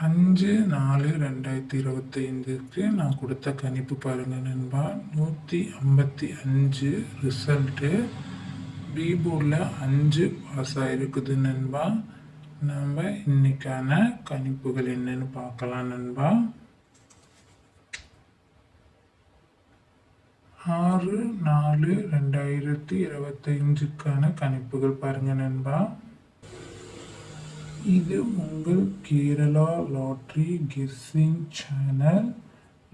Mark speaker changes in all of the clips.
Speaker 1: 5/4/2025க்கு நான் கொடுத்த கணிப்பு பாருங்கள் நண்பா. 155 ரிசல்ட்டு. பி போர்டில் 5 பாஸ் ஆகிருக்குது நண்பா. நம்ம இன்னைக்கான கணிப்புகள் என்னன்னு பார்க்கலாம் நண்பா. 6/4/2025க்கான கணிப்புகள் பாருங்க நண்பா. இது உங்கள் Kerala lottery guessing channel.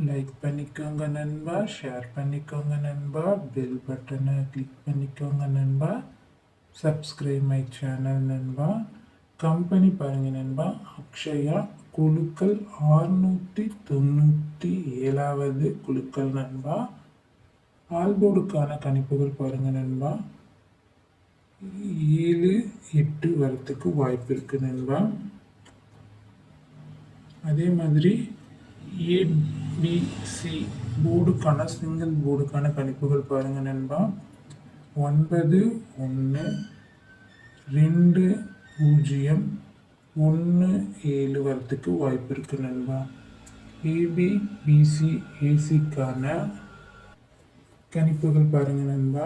Speaker 1: Like பண்ணிக்கோங்க நண்பா, ஷேர் பண்ணிக்கோங்க நண்பா, பெல் பட்டனை கிளிக் பண்ணிக்கோங்க நண்பா, சப்ஸ்கிரைப் மை சேனல் நண்பா. கம்பெனி பாருங்க நண்பா, அக்ஷயா குழுக்கள் 697வது குழுக்கள் நண்பா. ஆல்போர்டுக்கான கணிப்புகள் பாருங்க நண்பா. 7-8 வரத்துக்கு வாய்ப்பு இருக்கு நண்பா. அதே மாதிரி ஏபிசி போர்டுக்கான சிங்கிள் போர்டுக்கான கணிப்புகள் பாருங்க நண்பா. 9-1-2-0-1-7 வரத்துக்கு வாய்ப்பு இருக்கு நண்பா. ஏபிபிசி ஏசிக்கான கணிப்புகள் பாருங்க நண்பா.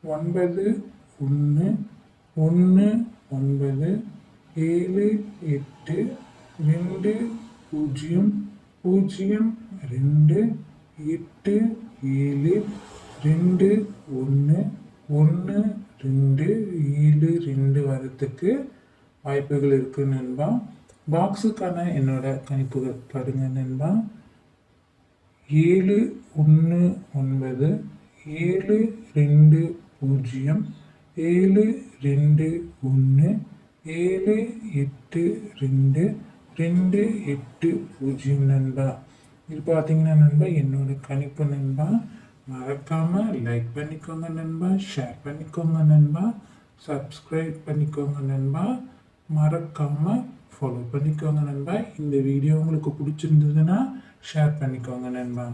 Speaker 1: 9-1-7-8-2-0-0-8-2-1-1-2-7-2 வரத்துக்கு வாய்ப்புகள் இருக்கு நண்பா. பாக்ஸுக்கான என்னோட கணிப்புகள் பாருங்க நண்பா. 7-1-9, 7-2-0, 7-2-1, 7-8-2, 2-8-0 நண்பா. இது பார்த்தீங்கன்னா நண்பா என்னோட கணிப்பு நண்பா. மறக்காம லைக் பண்ணிக்கோங்க நண்பா, ஷேர் பண்ணிக்கோங்க நண்பா, சப்ஸ்கிரைப் பண்ணிக்கோங்க நண்பா, மறக்காம ஃபாலோ பண்ணிக்கோங்க நண்பா. இந்த வீடியோ உங்களுக்கு பிடிச்சிருந்ததுன்னா ஷேர் பண்ணிக்கோங்க நண்பா.